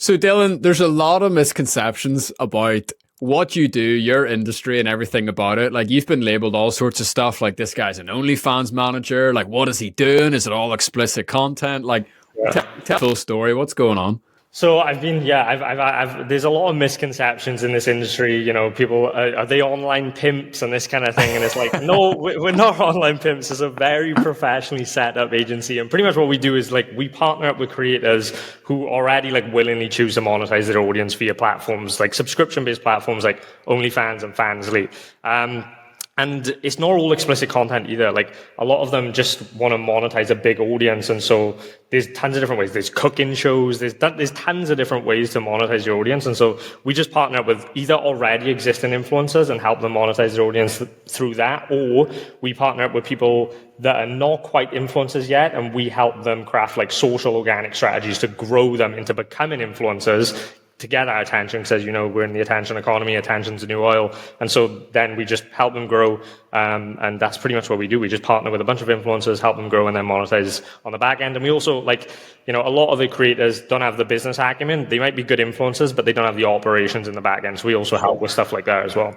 So Dylan, there's a lot of misconceptions about what you do, your industry and everything about it. Like you've been labeled all sorts of stuff like this guy's an Onlyfans manager. Like what is he doing? Is it all explicit content? Like tell the full story. What's going on? So I've been, yeah, there's a lot of misconceptions in this industry. You know, people, are they online pimps and this kind of thing? And it's like, no, we're not online pimps. It's a very professionally set up agency. And pretty much what we do is like, we partner up with creators who already like willingly choose to monetize their audience via platforms, like subscription-based platforms like OnlyFans and Fansly. And it's not all explicit content either. Like a lot of them just want to monetize a big audience. And so there's tons of different ways. There's cooking shows. There's tons of different ways to monetize your audience. And so we just partner up with either already existing influencers and help them monetize their audience through that, or we partner up with people that are not quite influencers yet. And we help them craft like social organic strategies to grow them into becoming influencers, to get our attention, because as you know, we're in the attention economy, attention's the new oil. And so then we just help them grow. And that's pretty much what we do. We just partner with a bunch of influencers, help them grow and then monetize on the back end. And we also like, you know, a lot of the creators don't have the business acumen. They might be good influencers, but they don't have the operations in the back end. So we also help with stuff like that as well.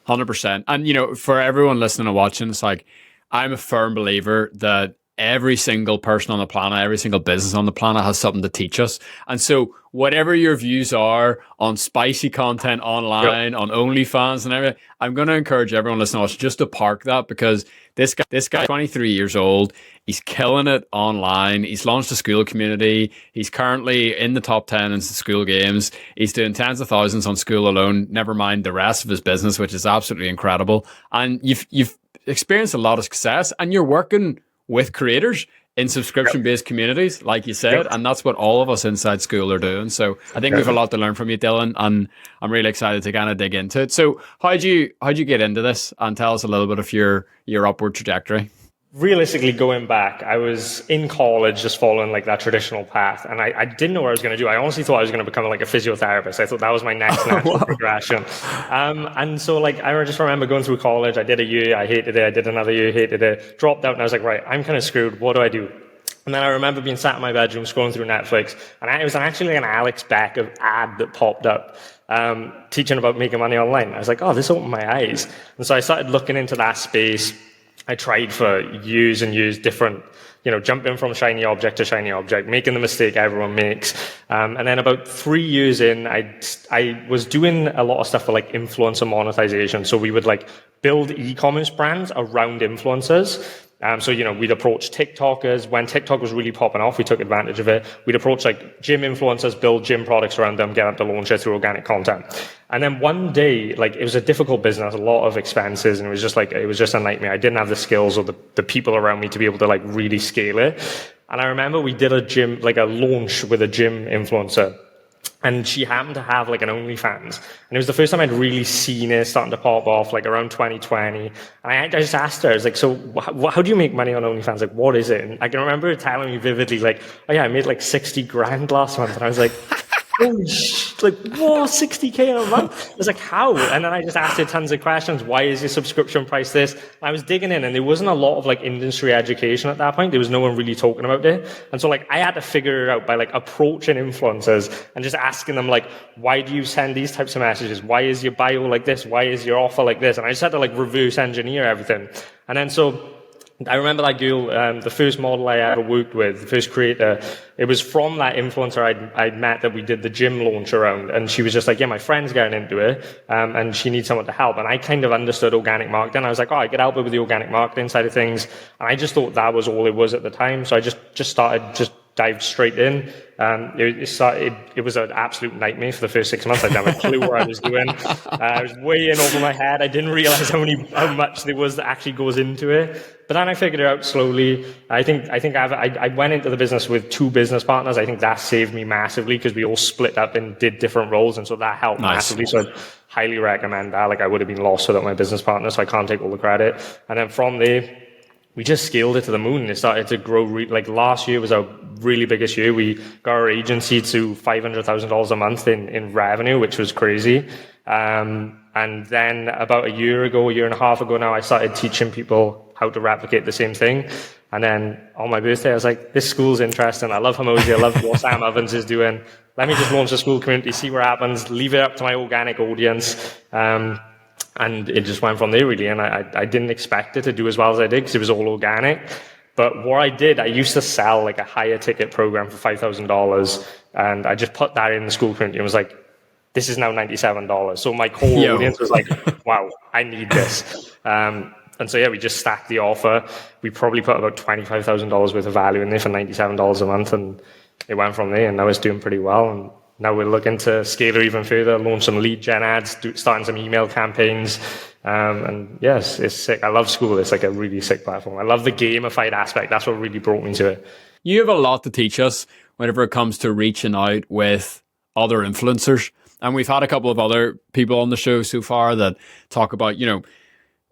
100%. And, you know, for everyone listening and watching, it's like, I'm a firm believer that every single person on the planet, every single business on the planet has something to teach us. And so whatever your views are on spicy content online, on OnlyFans and everything, I'm going to encourage everyone listening to us just to park that, because this guy, 23 years old, he's killing it online. He's launched a Skool community. He's currently in the top 10 in the Skool Games. He's doing tens of thousands on Skool alone, never mind the rest of his business, which is absolutely incredible. And you've experienced a lot of success, and you're working with creators in subscription-based communities, like you said, and that's what all of us inside Skool are doing. So I think we have a lot to learn from you, Dylan, and I'm really excited to kind of dig into it. So how'd you get into this, and tell us a little bit of your upward trajectory? Realistically, going back, I was in college just following like that traditional path, and I didn't know what I was going to do. I honestly thought I was going to become like a physiotherapist. I thought that was my next natural progression. And so like I just remember going through college. I did a year, I hated it. I did another year, hated it. Dropped out, and I was like, right, I'm kind of screwed. What do I do? And then I remember being sat in my bedroom scrolling through Netflix, and it was actually an Alex Beck ad that popped up, teaching about making money online. I was like, oh, this opened my eyes. And so I started looking into that space. I tried for years and years different, you know, jumping from shiny object to shiny object, making the mistake everyone makes. And then about 3 years in, I was doing a lot of stuff for like influencer monetization. So we would like build e-commerce brands around influencers. So, you know, we'd approach TikTokers. When TikTok was really popping off, we took advantage of it. We'd approach like gym influencers, build gym products around them, get them to launch it through organic content. And then one day, like it was a difficult business, a lot of expenses, and it was just a nightmare. I didn't have the skills or the people around me to be able to like really scale it. And I remember we did a launch with a gym influencer. And she happened to have like an OnlyFans. And it was the first time I'd really seen it starting to pop off, like around 2020. And I just asked her, I was like, so how do you make money on OnlyFans? Like, what is it? And I can remember her telling me vividly, like, oh yeah, I made like 60 grand last month. And I was like, holy shit, like, whoa, 60K in a month? I was like, how? And then I just asked her tons of questions. Why is your subscription price this? And I was digging in, and there wasn't a lot of like industry education at that point. There was no one really talking about it. And so like I had to figure it out by like approaching influencers and just asking them like, why do you send these types of messages? Why is your bio like this? Why is your offer like this? And I just had to like reverse engineer everything. And then so I remember that girl, the first model I ever worked with, the first creator, it was from that influencer I'd met that we did the gym launch around. And she was just like, yeah, my friend's getting into it, and she needs someone to help. And I kind of understood organic marketing. I was like, oh, I could help her with the organic marketing side of things. And I just thought that was all it was at the time. So I just dived straight in. It was an absolute nightmare for the first 6 months. I didn't have a clue what I was doing. I was way in over my head. I didn't realize how much there was that actually goes into it. But then I figured it out slowly. I went into the business with 2 business partners. I think that saved me massively because we all split up and did different roles. And so that helped massively. So I'd highly recommend that. Like I would have been lost without my business partner, so I can't take all the credit. And then from there, we just scaled it to the moon. It started to grow. Like last year was our really biggest year. We got our agency to $500,000 a month in revenue, which was crazy. And then about a year and a half ago now, I started teaching people how to replicate the same thing. And then on my birthday, I was like, this school's interesting. I love Hormozy. I love what Sam Ovens is doing. Let me just launch a Skool community, see what happens, leave it up to my organic audience. And it just went from there, really. And I didn't expect it to do as well as I did because it was all organic. But what I did, I used to sell like a higher ticket program for $5,000. And I just put that in the Skool community and was like, this is now $97. So my core audience was like, wow, I need this. And so, yeah, we just stacked the offer. We probably put about $25,000 worth of value in there for $97 a month. And it went from there. And now it's doing pretty well. And now we're looking to scale it even further, launch some lead gen ads, starting some email campaigns. And yes, it's sick. I love Skool. It's like a really sick platform. I love the gamified aspect. That's what really brought me to it. You have a lot to teach us whenever it comes to reaching out with other influencers. And we've had a couple of other people on the show so far that talk about,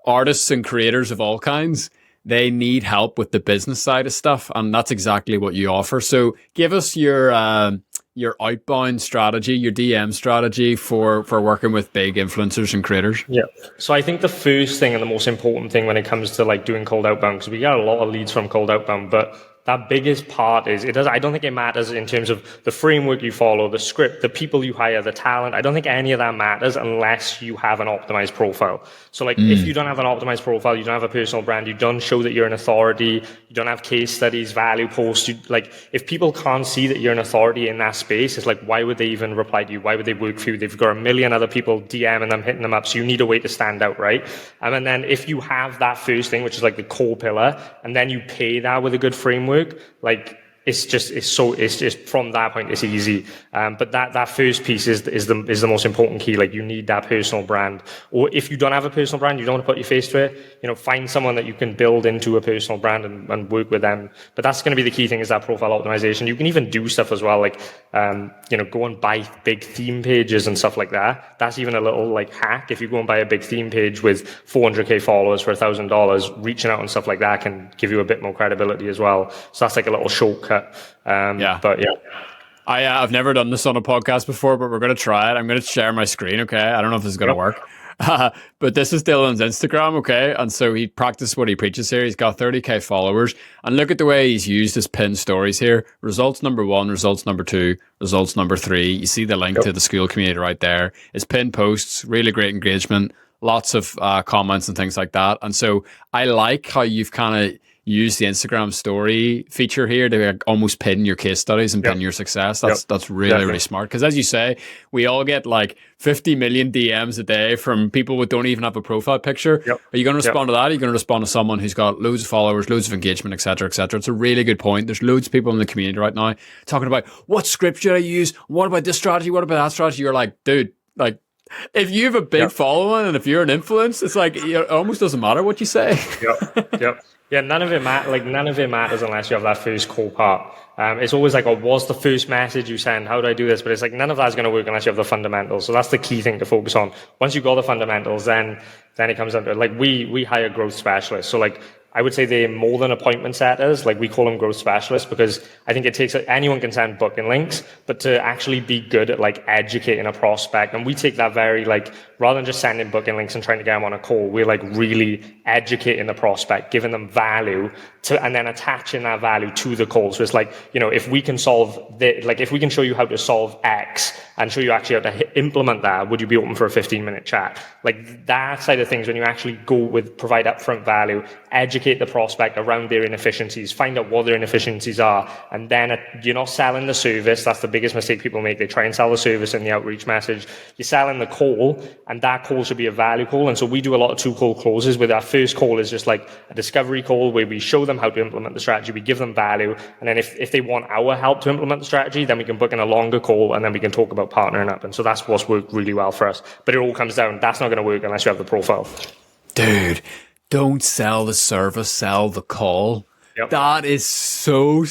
artists and creators of all kinds. They need help with the business side of stuff. And that's exactly what you offer. So give us your outbound strategy, your DM strategy for working with big influencers and creators. Yeah. So I think the first thing and the most important thing when it comes to like doing cold outbound, because we get a lot of leads from cold outbound, but that biggest part is I don't think it matters in terms of the framework you follow, the script, the people you hire, the talent. I don't think any of that matters unless you have an optimized profile. So like if you don't have an optimized profile, you don't have a personal brand, you don't show that you're an authority, you don't have case studies, value posts, if people can't see that you're an authority in that space, it's like, why would they even reply to you? Why would they work for you? They've got a million other people DMing them, hitting them up. So you need a way to stand out, right? And then if you have that first thing, which is like the core pillar, and then you pay that with a good framework, like it's just from that point it's easy. But that first piece is the most important key. Like you need that personal brand. Or if you don't have a personal brand, you don't want to put your face to it, find someone that you can build into a personal brand and work with them. But that's going to be the key thing, is that profile optimization. You can even do stuff as well, like go and buy big theme pages and stuff like that. That's even a little like hack. If you go and buy a big theme page with 400k followers for $1,000, reaching out and stuff like that can give you a bit more credibility as well. So that's like a little shortcut. But yeah. I've never done this on a podcast before, but we're going to try it. I'm going to share my screen, okay? I don't know if this is going to work. But this is Dylan's Instagram, okay? And so he practiced what he preaches here. He's got 30k followers. And look at the way he's used his pinned stories here. Results number 1, results number 2, results number 3. You see the link to the Skool community right there. His pinned posts, really great engagement, lots of comments and things like that. And so I like how you've kind of use the Instagram story feature here to almost pin your case studies and pin your success. That's really, really smart. Because as you say, we all get like 50 million DMs a day from people who don't even have a profile picture. Are you going to respond to that? Are you going to respond to someone who's got loads of followers, loads of engagement, et cetera, et cetera? It's a really good point. There's loads of people in the community right now talking about what script should I use? What about this strategy? What about that strategy? You're like, dude, like, if you have a big following and if you're an influence, it's like it almost doesn't matter what you say. Yeah, none of it matters unless you have that first core part. It's always like, what's the first message you send? How do I do this? But it's like none of that's going to work unless you have the fundamentals. So that's the key thing to focus on. Once you've got the fundamentals, then it comes down to it. Like we hire growth specialists. So like I would say they're more than appointment setters. Like we call them growth specialists because I think it takes, anyone can send booking links, but to actually be good at like educating a prospect. And we take that very like, rather than just sending booking links and trying to get them on a call, we're like really educating the prospect, giving them value and then attaching that value to the call. So it's like, if we can if we can show you how to solve X and show you actually how to implement that, would you be open for a 15-minute chat? Like that side of things, when you actually provide upfront value, educate the prospect around their inefficiencies, find out what their inefficiencies are, and then you're not selling the service. That's the biggest mistake people make. They try and sell the service in the outreach message. You're selling the call, and that call should be a value call. And so we do a lot of 2-call closes, where our first call is just like a discovery call where we show them how to implement the strategy, we give them value, and then if they want our help to implement the strategy, then we can book in a longer call, and then we can talk about partnering up. And so that's what's worked really well for us. But it all comes down, that's not going to work unless you have the profile. Dude, don't sell the service, sell the call. That is so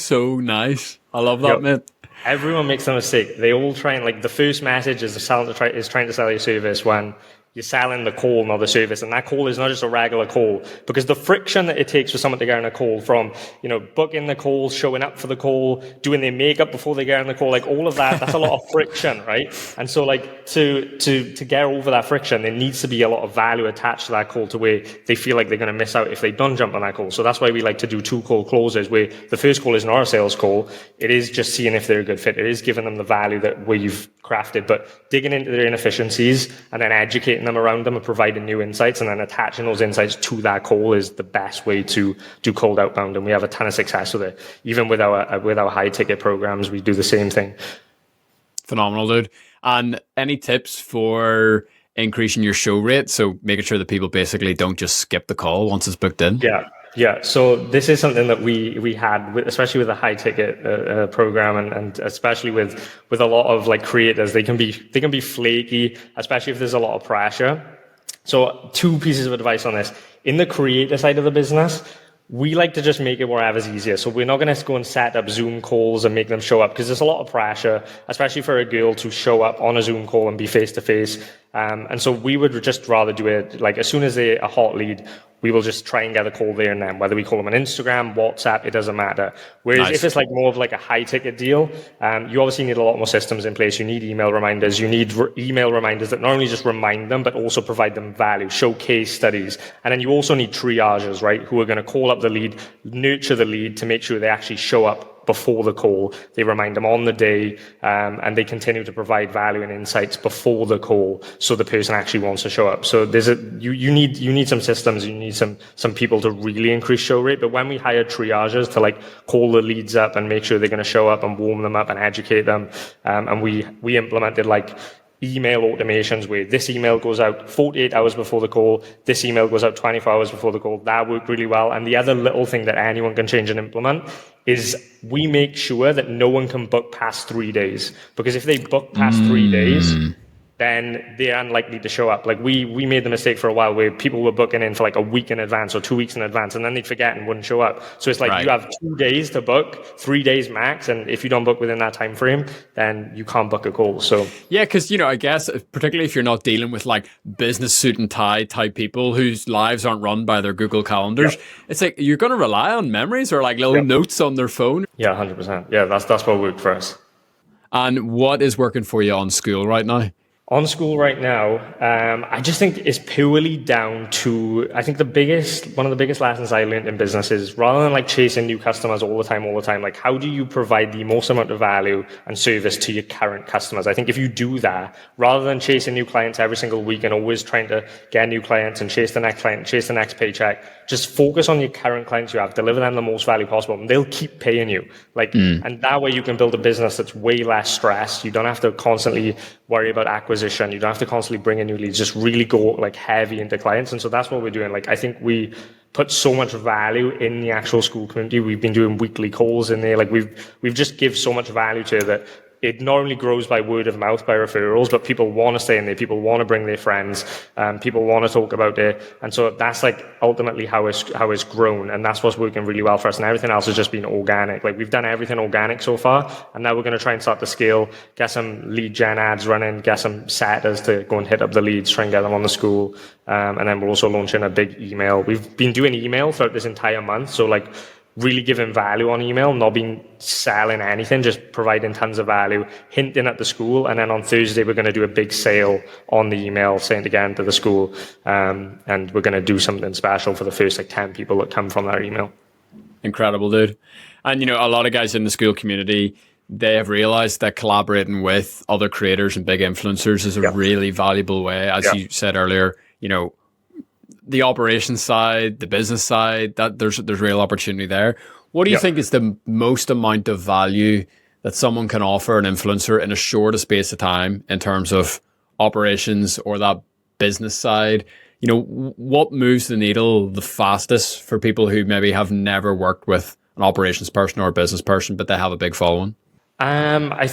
nice. I love that, man. Everyone makes a mistake. They all try and like the first message is trying to sell your service when you're selling the call, not the service. And that call is not just a regular call, because the friction that it takes for someone to get on a call, from, booking the call, showing up for the call, doing their makeup before they get on the call, like all of that, that's a lot of friction, right? And so like to get over that friction, there needs to be a lot of value attached to that call, to where they feel like they're going to miss out if they don't jump on that call. So that's why we like to do 2 call closes, where the first call is not a sales call. It is just seeing if they're a good fit. It is giving them the value that where you've crafted, but digging into their inefficiencies and then educating them around them and providing new insights, and then attaching those insights to that call is the best way to do cold outbound. And we have a ton of success with it. Even with our high ticket programs, we do the same thing. Phenomenal, dude. And any tips for increasing your show rate? So making sure that people basically don't just skip the call once it's booked in. Yeah. So this is something that we had, especially with a high ticket program, and especially with a lot of like creators, they can be flaky, especially if there's a lot of pressure. So 2 pieces of advice on this. In the creator side of the business, we like to just make it wherever's easier. So we're not going to go and set up Zoom calls and make them show up, because there's a lot of pressure, especially for a girl to show up on a Zoom call and be face to face. And so we would just rather do it like as soon as they're a hot lead, we will just try and get a call there and then, whether we call them on Instagram, WhatsApp, it doesn't matter. Whereas if it's like more of like a high ticket deal, you obviously need a lot more systems in place. You need email reminders. You need email reminders that not only just remind them, but also provide them value, show case studies. And then you also need triages, right? Who are going to call up the lead, nurture the lead to make sure they actually show up before the call. They remind them on the day, and they continue to provide value and insights before the call, so the person actually wants to show up. So you need some systems, you need some people to really increase show rate. But when we hire triages to like call the leads up and make sure they're going to show up and warm them up and educate them, and we implemented like email automations where this email goes out 48 hours before the call, this email goes out 24 hours before the call. That worked really well. And the other little thing that anyone can change and implement is we make sure that no one can book past 3 days. Because if they book past 3 days, then they're unlikely to show up. Like we made the mistake for a while where people were booking in for like a week in advance or 2 weeks in advance, and then they'd forget and wouldn't show up. So it's like you have 2 days to book, 3 days max, and if you don't book within that time frame, then you can't book a call. So yeah, because I guess particularly if you're not dealing with like business suit and tie type people whose lives aren't run by their Google calendars, it's like you're going to rely on memories or like little notes on their phone. Yeah, 100%. Yeah, that's what worked for us. And what is working for you on Skool right now? On Skool right now, I just think it's purely down to, I think one of the biggest lessons I learned in business is, rather than like chasing new customers all the time, like how do you provide the most amount of value and service to your current customers? I think if you do that, rather than chasing new clients every single week and always trying to get new clients and chase the next client, chase the next paycheck, just focus on your current clients you have, deliver them the most value possible, and they'll keep paying you. And that way you can build a business that's way less stress. You don't have to constantly worry about acquisition. You don't have to constantly bring in new leads. Just really go like heavy into clients. And so that's what we're doing. Like, I think we put so much value in the actual Skool community. We've been doing weekly calls in there. Like we've just give so much value to it that it not only grows by word of mouth, by referrals, but people want to stay in there. People want to bring their friends. People want to talk about it. And so that's like ultimately how it's grown. And that's what's working really well for us. And everything else has just been organic. Like we've done everything organic so far. And now we're going to try and start to scale, get some lead gen ads running, get some setters to go and hit up the leads, try and get them on the Skool. And then we're also launching a big email. We've been doing email throughout this entire month. So like, really giving value on email, not being selling anything, just providing tons of value, hinting at the Skool. And then on Thursday, we're going to do a big sale on the email, saying again to the Skool. And we're going to do something special for the first like 10 people that come from that email. Incredible, dude. And, a lot of guys in the Skool community, they have realized that collaborating with other creators and big influencers is a really valuable way. As you said earlier, the operations side, the business side, that there's real opportunity there. What do you think is the most amount of value that someone can offer an influencer in a shorter space of time in terms of operations or that business side? What moves the needle the fastest for people who maybe have never worked with an operations person or a business person, but they have a big following? I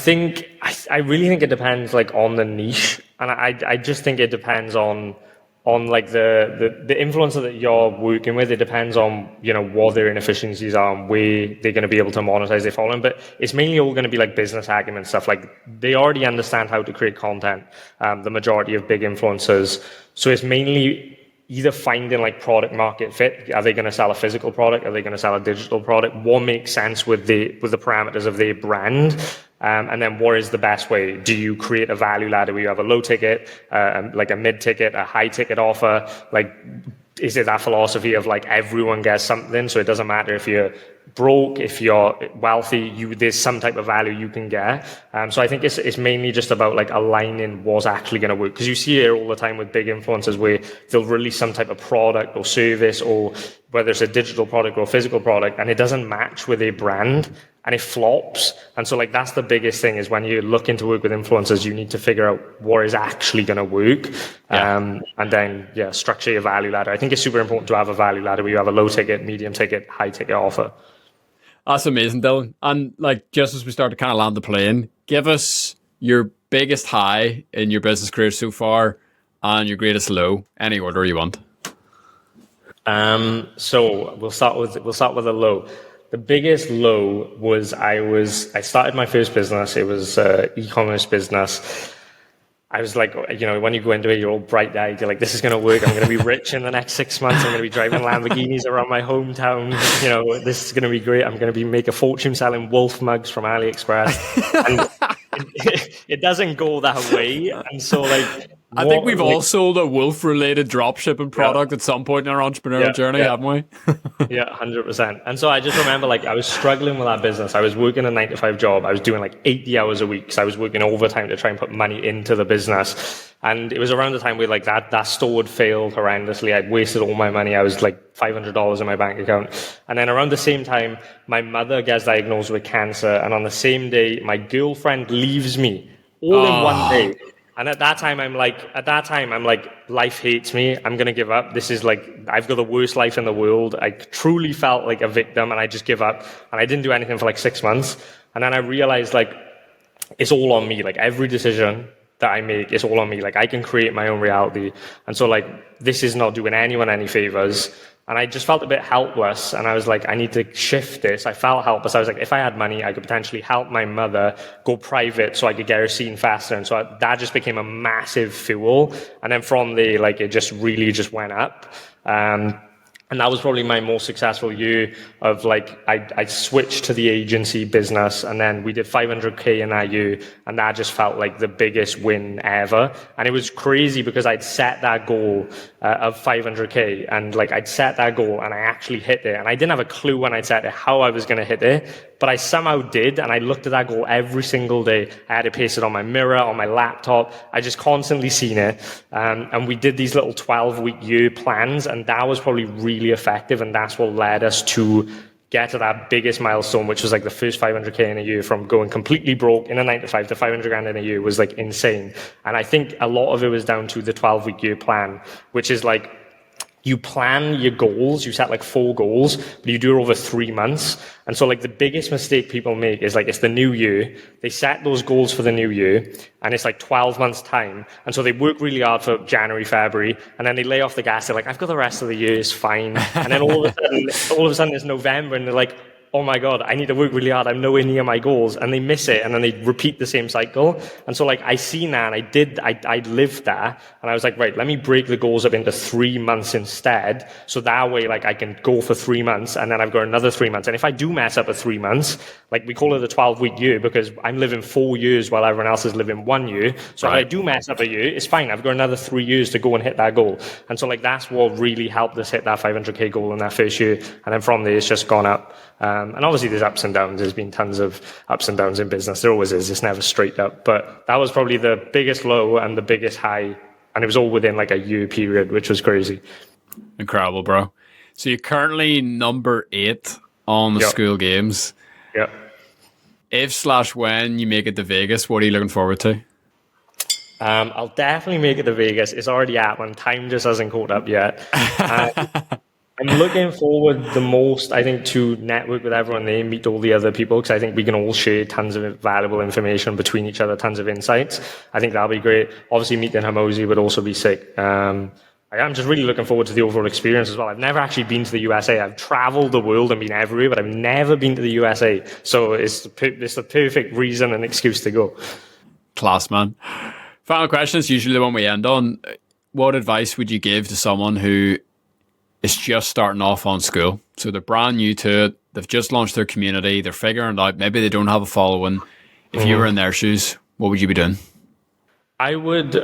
really think it depends like on the niche. And I just think it depends on on like the influencer that you're working with, it depends on, what their inefficiencies are and where they're going to be able to monetize their following. But it's mainly all going to be like business acumen stuff. Like they already understand how to create content, the majority of big influencers. So it's mainly either finding like product market fit. Are they going to sell a physical product? Are they going to sell a digital product? What makes sense with the parameters of their brand? And then what is the best way? Do you create a value ladder where you have a low ticket, like a mid ticket, a high ticket offer? Like, is it that philosophy of like everyone gets something? So it doesn't matter if you're broke, if you're wealthy, there's some type of value you can get. So I think it's mainly just about like aligning what's actually going to work. Because you see it all the time with big influencers where they'll release some type of product or service, or whether it's a digital product or a physical product, and it doesn't match with their brand and it flops. And so like that's the biggest thing, is when you're looking to work with influencers, you need to figure out what is actually going to work. And then structure your value ladder. I think it's super important to have a value ladder where you have a low ticket, medium ticket, high ticket offer. That's amazing, Dylan. And like, just as we start to kind of land the plane, give us your biggest high in your business career so far and your greatest low, any order you want. So we'll start with a low. The biggest low was I started my first business. It was e-commerce business. I was like, when you go into it, you're all bright-eyed. You're like, this is going to work. I'm going to be rich in the next 6 months. I'm going to be driving Lamborghinis around my hometown. This is going to be great. I'm going to make a fortune selling wolf mugs from AliExpress. And it doesn't go that way. And so, like, I think we've all sold a wolf-related dropshipping product at some point in our entrepreneurial journey, haven't we? Yeah, 100%. And so I just remember, like, I was struggling with that business. I was working a 9-to-5 job. I was doing like 80 hours a week. So I was working overtime to try and put money into the business. And it was around the time where like that store had failed horrendously. I'd wasted all my money. I was like $500 in my bank account. And then around the same time, my mother gets diagnosed with cancer. And on the same day, my girlfriend leaves me all in one day. And at that time, I'm like, life hates me. I'm going to give up. This is like, I've got the worst life in the world. I truly felt like a victim, and I just give up. And I didn't do anything for like 6 months. And then I realized, like, it's all on me. Like, every decision that I make is all on me. Like, I can create my own reality. And so, like, this is not doing anyone any favors. And I just felt a bit helpless. And I was like, I need to shift this. I felt helpless. I was like, if I had money, I could potentially help my mother go private so I could get her seen faster. And so that just became a massive fuel. And then from there, like, it just really just went up. And that was probably my most successful year of like, I switched to the agency business, and then we did 500K in that year. And that just felt like the biggest win ever. And it was crazy because I'd set that goal of 500K, and like I'd set that goal and I actually hit it. And I didn't have a clue when I'd set it how I was going to hit it, but I somehow did. And I looked at that goal every single day. I had it pasted on my mirror, on my laptop. I just constantly seen it. And we did these little 12-week year plans, and that was probably really effective. And that's what led us to get to that biggest milestone, which was like the first 500K in a year. From going completely broke in a 9-to-5 to 500 grand in a year was like insane. And I think a lot of it was down to the 12-week year plan, which is like, you plan your goals, you set like 4 goals, but you do it over 3 months. And so like the biggest mistake people make is like, it's the new year. They set those goals for the new year, and it's like 12 months time. And so they work really hard for January, February, and then they lay off the gas. They're like, I've got the rest of the year, it's fine. And then all of a sudden it's November, and they're like, oh my God, I need to work really hard. I'm nowhere near my goals. And they miss it, and then they repeat the same cycle. And so like I seen that, and I lived that. And I was like, right, let me break the goals up into 3 months instead. So that way, like I can go for 3 months, and then I've got another 3 months. And if I do mess up at 3 months, like we call it a 12-week year, because I'm living 4 years while everyone else is living 1 year. So if I do mess up a year, it's fine. I've got another 3 years to go and hit that goal. And so like that's what really helped us hit that 500K goal in that first year. And then from there, it's just gone up. And obviously there's ups and downs. There's been tons of ups and downs in business. There always is. It's never straight up. But that was probably the biggest low and the biggest high. And it was all within like a year period, which was crazy. Incredible, bro. So you're currently number 8 on the Skool Games. Yeah. If/when you make it to Vegas, what are you looking forward to? I'll definitely make it to Vegas. It's already happened. Time just hasn't caught up yet. I'm looking forward the most, I think, to network with everyone there, meet all the other people, because I think we can all share tons of valuable information between each other, tons of insights. I think that'll be great. Obviously, meeting Hamosi would also be sick. am just really looking forward to the overall experience as well. I've never actually been to the USA. I've traveled the world and been everywhere, but I've never been to the USA. So it's the perfect reason and excuse to go. Class, man. Final question is usually the one we end on. What advice would you give to someone who is just starting off on Skool? So they're brand new to it. They've just launched their community. They're figuring it out. Maybe they don't have a following. If you were in their shoes, what would you be doing? I would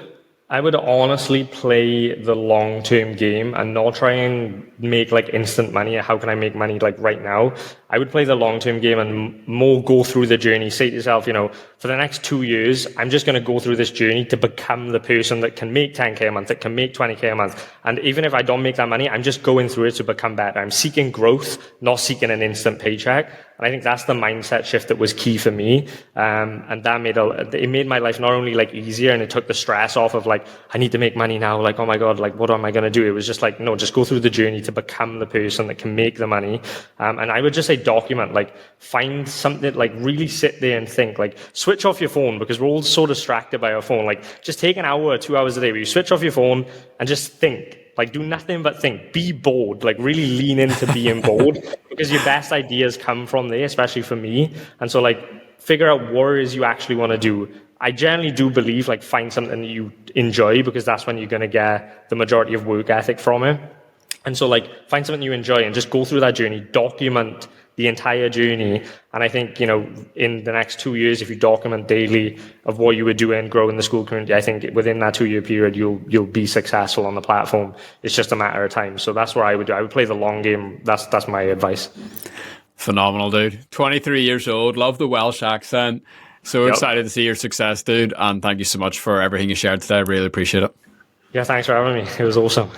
honestly play the long-term game and not try and make like instant money. How can I make money like right now? I would play the long-term game and more go through the journey. Say to yourself, for the next 2 years, I'm just going to go through this journey to become the person that can make 10K a month, that can make 20K a month. And even if I don't make that money, I'm just going through it to become better. I'm seeking growth, not seeking an instant paycheck. And I think that's the mindset shift that was key for me. And that made my life not only like easier, and it took the stress off of like, I need to make money now. Like, oh my God, like, what am I going to do? It was just like, no, just go through the journey to become the person that can make the money. And I would just say document, like find something, like really sit there and think, like switch off your phone, because we're all so distracted by our phone. Like just take an hour or 2 hours a day where you switch off your phone and just think. Like do nothing but think, be bored, like really lean into being bored, because your best ideas come from there, especially for me. And so like figure out what it is you actually want to do. I generally do believe like find something that you enjoy, because that's when you're going to get the majority of work ethic from it. And so like find something you enjoy and just go through that journey, document the entire journey. And I think, in the next 2 years, if you document daily of what you were doing, grow in the Skool community, I think within that 2 year period, you'll be successful on the platform. It's just a matter of time. So that's what I would do. I would play the long game. That's my advice. Phenomenal, dude. 23 years old. Love the Welsh accent. So excited to see your success, dude. And thank you so much for everything you shared today. I really appreciate it. Yeah, thanks for having me. It was awesome.